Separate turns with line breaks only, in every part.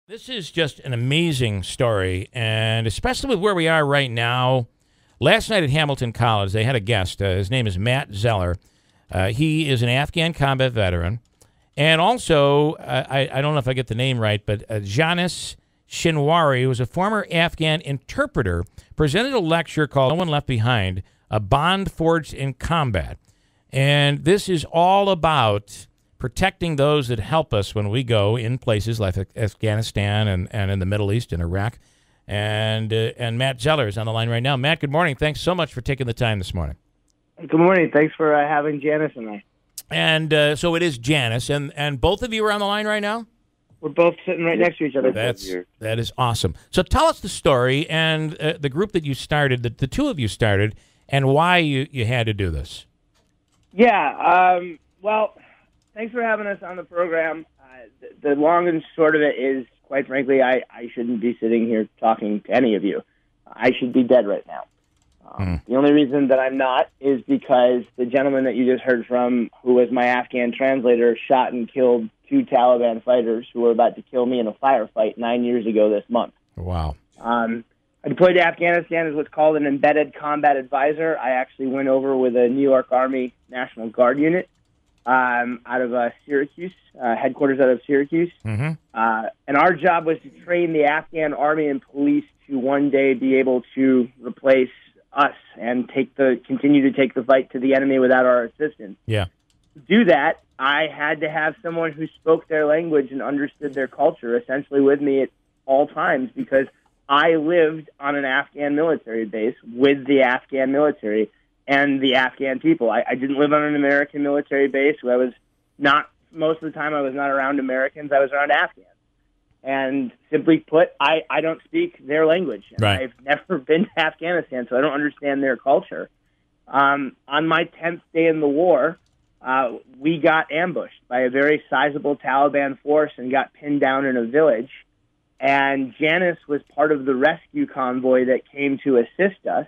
This is just an amazing story, and especially with where we are right now. Last night at Hamilton College, they had a guest. His name is Matt Zeller. He is an Afghan combat veteran. And also, I don't know if I get the name right, but Janis Shinwari, who was a former Afghan interpreter, presented a lecture called No One Left Behind, A Bond Forged in Combat. And this is all about protecting those that help us when we go in places like Afghanistan and in the Middle East and Iraq. And Matt Zeller is on the line right now. Matt, good morning. Thanks so much for taking the time this morning.
Good morning. Thanks for having Janis and I.
And so it is Janis, and both of you are on the line right now?
We're both sitting right next to each other.
That is awesome. So tell us the story and the group that you started, the two of you started, and why you had to do this.
Yeah, well, thanks for having us on the program. The long and short of it is, quite frankly, I shouldn't be sitting here talking to any of you. I should be dead right now. The only reason that I'm not is because the gentleman that you just heard from, who was my Afghan translator, shot and killed 2 Taliban fighters who were about to kill me in a firefight 9 years ago this month.
Wow.
I deployed to Afghanistan as what's called an embedded combat advisor. I actually went over with a New York Army National Guard unit out of Syracuse, headquarters out of Syracuse. And our job was to train the Afghan Army and police to one day be able to replace us and continue to take the fight to the enemy without our assistance.
Yeah.
To do that, I had to have someone who spoke their language and understood their culture essentially with me at all times, because I lived on an Afghan military base with the Afghan military and the Afghan people. I didn't live on an American military base. I was not, most of the time I was not around Americans. I was around Afghans. And simply put, I don't speak their language.
Right.
I've never been to Afghanistan, so I don't understand their culture. On my 10th day in the war, we got ambushed by a very sizable Taliban force and got pinned down in a village. And Janis was part of the rescue convoy that came to assist us.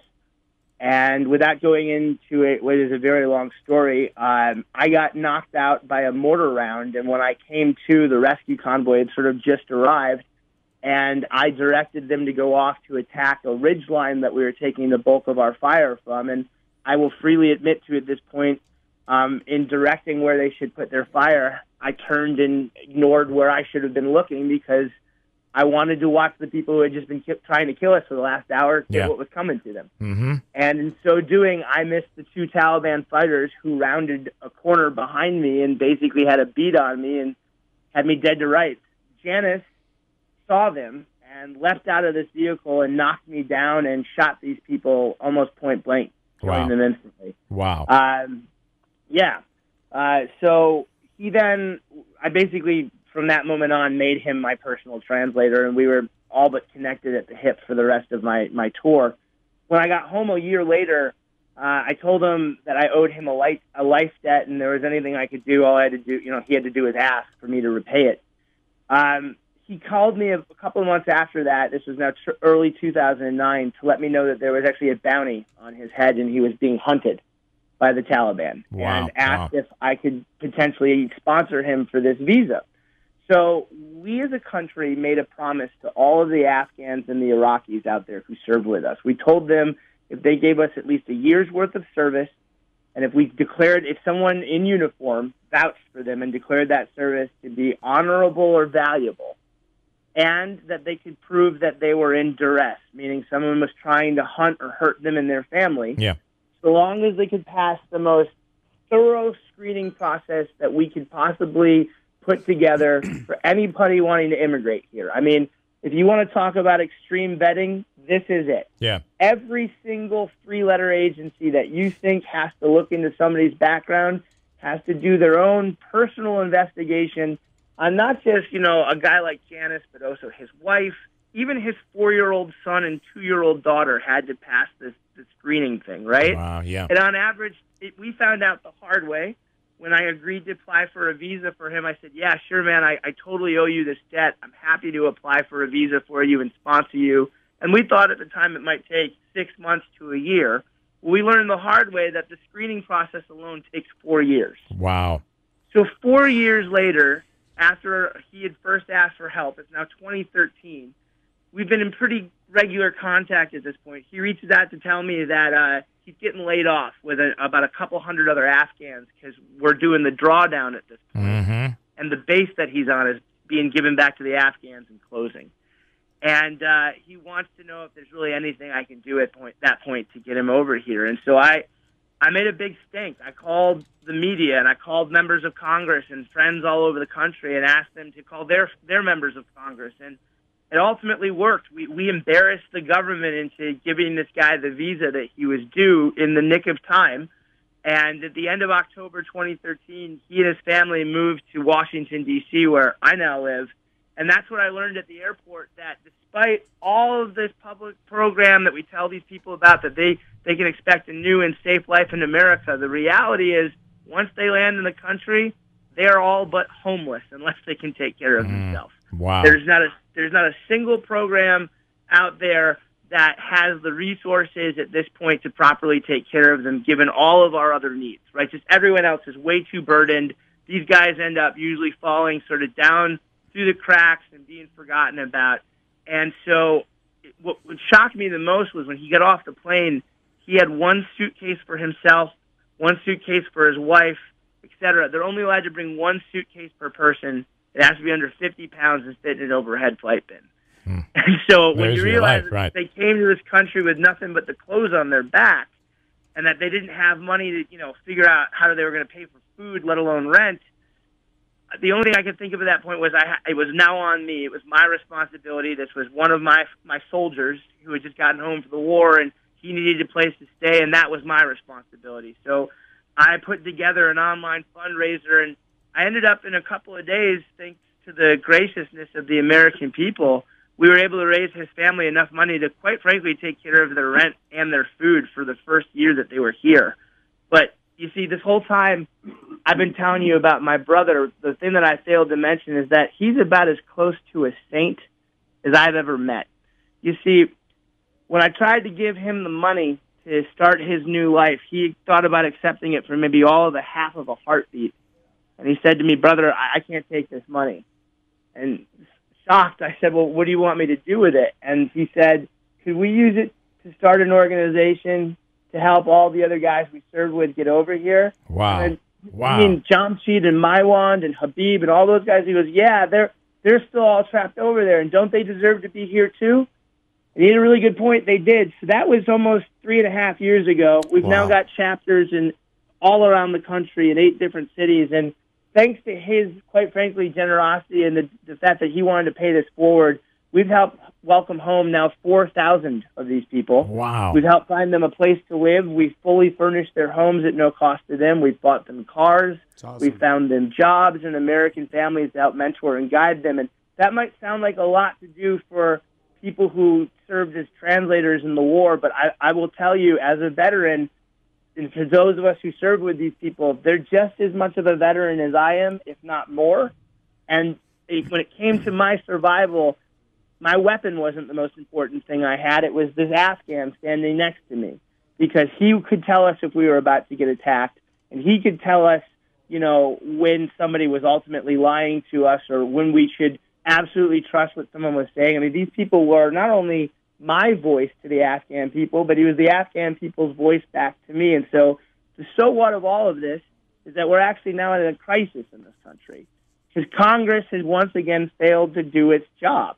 And without going into it, what is a very long story, I got knocked out by a mortar round. And when I came to, the rescue convoy had sort of just arrived. And I directed them to go off to attack a ridge line that we were taking the bulk of our fire from. And I will freely admit to, at this point, in directing where they should put their fire, I turned and ignored where I should have been looking, because I wanted to watch the people who had just been trying to kill us for the last hour get what was coming to them. And in so doing, I missed the 2 Taliban fighters who rounded a corner behind me and basically had a bead on me and had me dead to rights. Janis saw them and leapt out of this vehicle and knocked me down and shot these people almost point blank, killing them instantly.
Wow.
So he then, I basically, from that moment on, made him my personal translator, and we were all but connected at the hip for the rest of my tour. When I got home a year later, I told him that I owed him a life debt, and there was anything I could do, all I had to do, he had to do was ask for me to repay it. He called me a couple of months after that, this was now early 2009, to let me know that there was actually a bounty on his head, and he was being hunted by the Taliban, and asked if I could potentially sponsor him for this visa. So we as a country made a promise to all of the Afghans and the Iraqis out there who served with us. We told them if they gave us at least a year's worth of service, and if someone in uniform vouched for them and declared that service to be honorable or valuable, and that they could prove that they were in duress, meaning someone was trying to hunt or hurt them and their family, so long as they could pass the most thorough screening process that we could possibly put together for anybody wanting to immigrate here. I mean, if you want to talk about extreme vetting, this is it.
Yeah. Every
single 3-letter agency that you think has to look into somebody's background has to do their own personal investigation on not just, a guy like Janis, but also his wife. Even his 4-year-old son and 2-year-old daughter had to pass the screening thing, right?
Wow, yeah.
And on average, we found out the hard way. When I agreed to apply for a visa for him, I said, yeah, sure, man, I totally owe you this debt. I'm happy to apply for a visa for you and sponsor you. And we thought at the time it might take 6 months to a year. We learned the hard way that the screening process alone takes 4 years.
Wow.
So 4 years later, after he had first asked for help. It's now 2013. We've been in pretty regular contact at this point. He reaches out to tell me that he's getting laid off with about a couple hundred other Afghans because we're doing the drawdown at this point.
Mm-hmm.
And the base that he's on is being given back to the Afghans and closing. And he wants to know if there's really anything I can do at that point to get him over here. And so I made a big stink. I called the media and I called members of Congress and friends all over the country and asked them to call their members of Congress. And it ultimately worked. We embarrassed the government into giving this guy the visa that he was due in the nick of time. And at the end of October 2013, he and his family moved to Washington, D.C., where I now live. And that's what I learned at the airport, that despite all of this public program that we tell these people about, that they can expect a new and safe life in America, the reality is once they land in the country, they are all but homeless unless they can take care of themselves.
Wow.
There's not a single program out there that has the resources at this point to properly take care of them, given all of our other needs, right? Just everyone else is way too burdened. These guys end up usually falling sort of down through the cracks and being forgotten about. And so what shocked me the most was when he got off the plane, he had one suitcase for himself, one suitcase for his wife, etc. They're only allowed to bring one suitcase per person. It has to be under 50 pounds and fit in an overhead flight bin. And so when you realize that they came to this country with nothing but the clothes on their back and that they didn't have money to, figure out how they were going to pay for food, let alone rent, the only thing I could think of at that point was it was now on me. It was my responsibility. This was one of my soldiers who had just gotten home from the war, and he needed a place to stay, and that was my responsibility. So I put together an online fundraiser, and I ended up in a couple of days, thanks to the graciousness of the American people, we were able to raise his family enough money to, quite frankly, take care of their rent and their food for the first year that they were here. But you see, this whole time I've been telling you about my brother. The thing that I failed to mention is that he's about as close to a saint as I've ever met. You see, when I tried to give him the money to start his new life, he thought about accepting it for maybe all of the half of a heartbeat. And he said to me, "Brother, I can't take this money." And shocked, I said, "Well, what do you want me to do with it?" And he said, "Could we use it to start an organization to help all the other guys we served with get over here?"
Wow.
And
wow.
Me and Jamshid and Maiwand and Habib and all those guys, he goes, "Yeah, they're still all trapped over there, and don't they deserve to be here too?" And he had a really good point. They did. So that was almost 3.5 years ago. We've now got chapters in all around the country in 8 different cities, and thanks to his, quite frankly, generosity and the fact that he wanted to pay this forward, we've helped welcome home now 4,000 of these people.
Wow.
We've helped find them a place to live. We've fully furnished their homes at no cost to them. We've bought them cars.
Awesome.
We've found them jobs and American families to help mentor and guide them. And that might sound like a lot to do for people who served as translators in the war, but I will tell you, as a veteran, and for those of us who served with these people, they're just as much of a veteran as I am, if not more. And when it came to my survival, my weapon wasn't the most important thing I had. It was this Afghan standing next to me, because he could tell us if we were about to get attacked, and he could tell us, when somebody was ultimately lying to us or when we should absolutely trust what someone was saying. I mean, these people were not only my voice to the Afghan people, but he was the Afghan people's voice back to me. And so the so what of all of this is that we're actually now in a crisis in this country, because Congress has once again failed to do its job.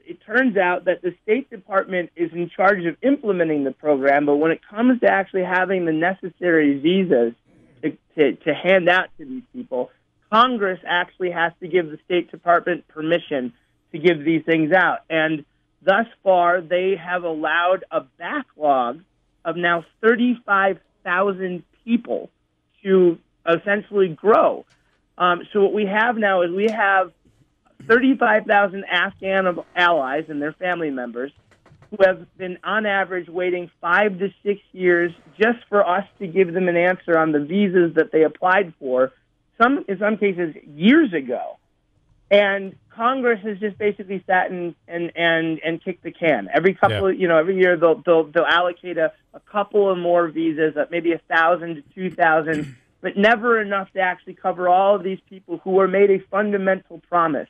It turns out that the State Department is in charge of implementing the program, but when it comes to actually having the necessary visas to hand out to these people, Congress actually has to give the State Department permission to give these things out. And thus far, they have allowed a backlog of now 35,000 people to essentially grow. So what we have now is we have 35,000 Afghan allies and their family members who have been, on average, waiting 5 to 6 years just for us to give them an answer on the visas that they applied for, in some cases years ago. And Congress has just basically sat and kicked the can. Every couple, every year they'll allocate a couple of more visas, maybe 1,000 to 2,000 but never enough to actually cover all of these people who were made a fundamental promise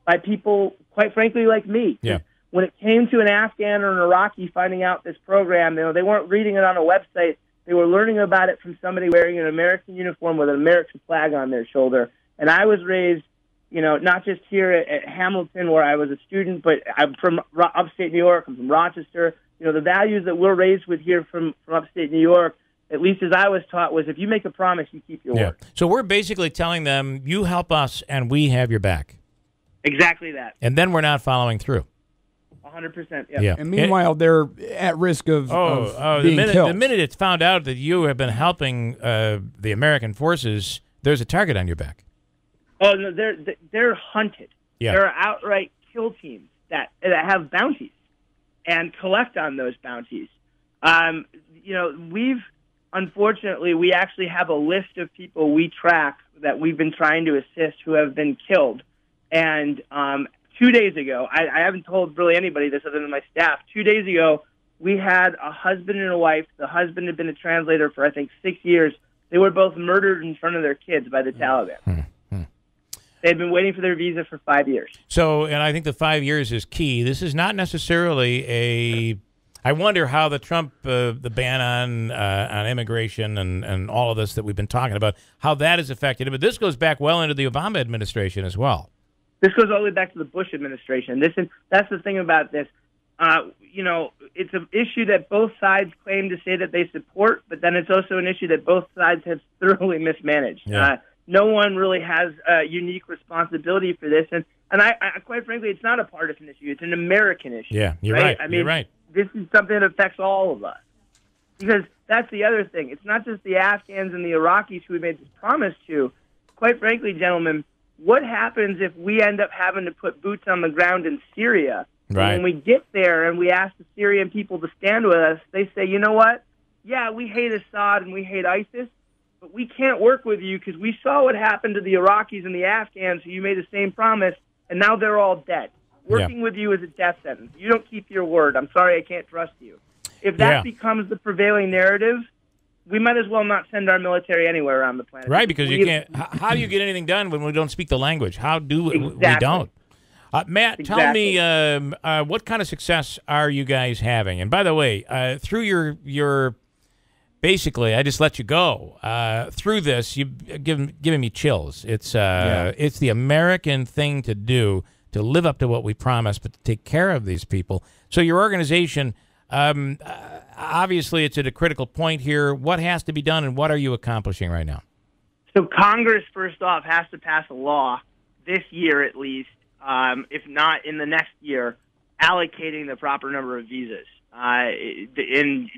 by people, quite frankly, like me.
Yeah.
When it came to an Afghan or an Iraqi finding out this program, they weren't reading it on a website. They were learning about it from somebody wearing an American uniform with an American flag on their shoulder. And I was raised, not just here at Hamilton where I was a student, but I'm from upstate New York. I'm from Rochester. The values that we're raised with here from upstate New York, at least as I was taught, was if you make a promise, you keep your word.
So we're basically telling them, you help us and we have your back.
Exactly that.
And then we're not following through.
100%.
Yeah.
And meanwhile, they're at risk of being killed.
The minute it's found out that you have been helping the American forces, there's a target on your back.
Oh, no, they're hunted.
Yeah.
There are outright kill teams that have bounties and collect on those bounties. Unfortunately, we actually have a list of people we track that we've been trying to assist who have been killed. And 2 days ago, I haven't told really anybody this other than my staff. 2 days ago, we had a husband and a wife. The husband had been a translator for, I think, 6 years. They were both murdered in front of their kids by the Taliban. They had been waiting for their visa for 5 years.
So, and I think the 5 years is key. This is not necessarily I wonder how the Trump, the ban on immigration and all of this that we've been talking about, how that has affected it. But this goes back well into the Obama administration as well.
This goes all the way back to the Bush administration. That's the thing about this. It's an issue that both sides claim to say that they support, but then it's also an issue that both sides have thoroughly mismanaged.
Yeah.
No one really has a unique responsibility for this. And I quite frankly, it's not a partisan issue. It's an American issue.
Yeah, you're right. I mean, you're right.
This is something that affects all of us. Because that's the other thing. It's not just the Afghans and the Iraqis who we made this promise to. Quite frankly, gentlemen, what happens if we end up having to put boots on the ground in Syria?
Right.
And when we get there and we ask the Syrian people to stand with us, they say, you know what? Yeah, we hate Assad and we hate ISIS, but we can't work with you because we saw what happened to the Iraqis and the Afghans who you made the same promise, and now they're all dead. Working with you is a death sentence. You don't keep your word. I'm sorry, I can't trust you. If that becomes the prevailing narrative, we might as well not send our military anywhere around the planet.
Right, because you can't. How do you get anything done when we don't speak the language? How do we don't? Matt, tell me what kind of success are you guys having? And by the way, through your basically, I just let you go. Through this, you've given me chills. It's the American thing to do, to live up to what we promised, but to take care of these people. So your organization, obviously, it's at a critical point here. What has to be done, and what are you accomplishing right now?
So Congress, first off, has to pass a law this year at least, if not in the next year, allocating the proper number of visas. And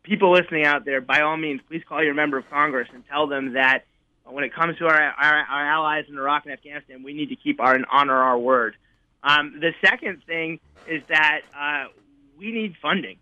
people listening out there, by all means, please call your member of Congress and tell them that when it comes to our allies in Iraq and Afghanistan, we need to honor our word. The second thing is that we need funding.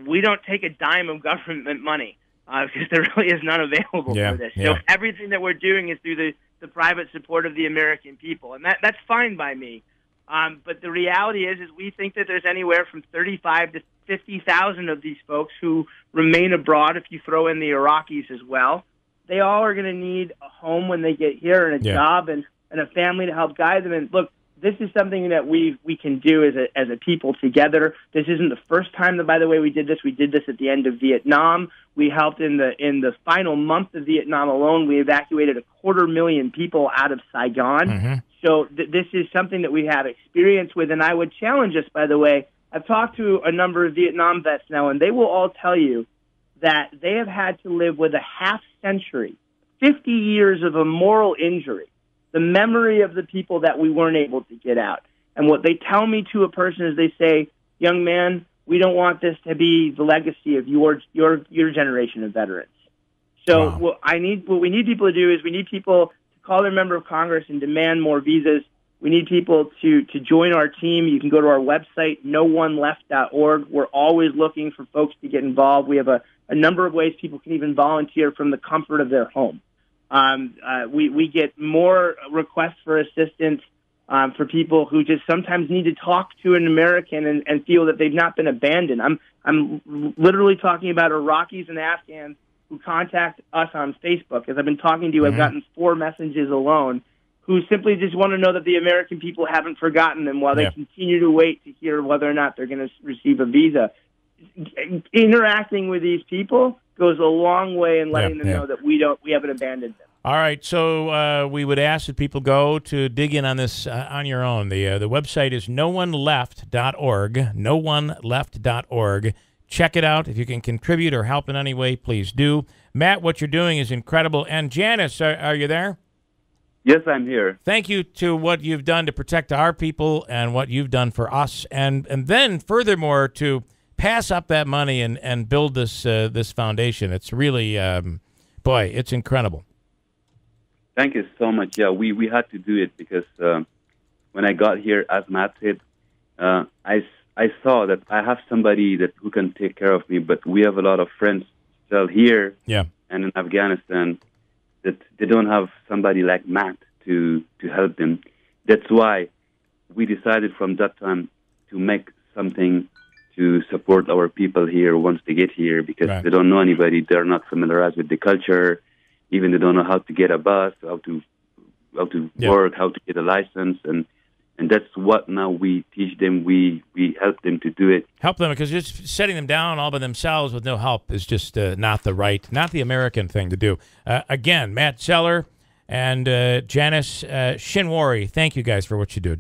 We don't take a dime of government money because there really is none available for this. So everything that we're doing is through the private support of the American people, and that's fine by me. But the reality is we think that there's anywhere from 35 to 50,000 of these folks who remain abroad. If you throw in the Iraqis as well, they all are going to need a home when they get here and a job and a family to help guide them. And look, this is something that we can do as a people together. This isn't the first time that, by the way, we did this. We did this at the end of Vietnam. We helped in the final month of Vietnam alone. We evacuated 250,000 people out of Saigon.
Mm-hmm.
So this is something that we have experience with. And I would challenge us, by the way. I've talked to a number of Vietnam vets now, and they will all tell you that they have had to live with a half century, 50 years of a moral injury, the memory of the people that we weren't able to get out. And what they tell me to a person is they say, young man, we don't want this to be the legacy of your generation of veterans. So what we need people to do is we need people to call their member of Congress and demand more visas. We need people to join our team. You can go to our website, nooneleft.org. We're always looking for folks to get involved. We have a number of ways people can even volunteer from the comfort of their home. We get more requests for assistance for people who just sometimes need to talk to an American and feel that they've not been abandoned. I'm literally talking about Iraqis and Afghans who contact us on Facebook. As I've been talking to you, I've gotten 4 messages alone who simply just want to know that the American people haven't forgotten them while they continue to wait to hear whether or not they're going to receive a visa. Interacting with these people goes a long way in letting them know that we haven't abandoned them.
All right, so we would ask that people go to dig in on this on your own. The website is nooneleft.org, nooneleft.org. Check it out. If you can contribute or help in any way, please do. Matt, what you're doing is incredible. And Janis, are you there?
Yes, I'm here.
Thank you to what you've done to protect our people and what you've done for us, and then furthermore to pass up that money and build this this foundation. It's really, boy, it's incredible.
Thank you so much. Yeah, we had to do it because when I got here, as Matt said, I saw that I have somebody who can take care of me, but we have a lot of friends still here and in Afghanistan that they don't have somebody like Matt to help them. That's why we decided from that time to make something to support our people here once they get here, because they don't know anybody. They're not familiarized with the culture. Even they don't know how to get a bus, how to work, how to get a license, and that's what now we teach them. We help them to do it.
Help them, because just setting them down all by themselves with no help is just not the American thing to do. Again, Matt Zeller and Janis Shinwari, thank you guys for what you do.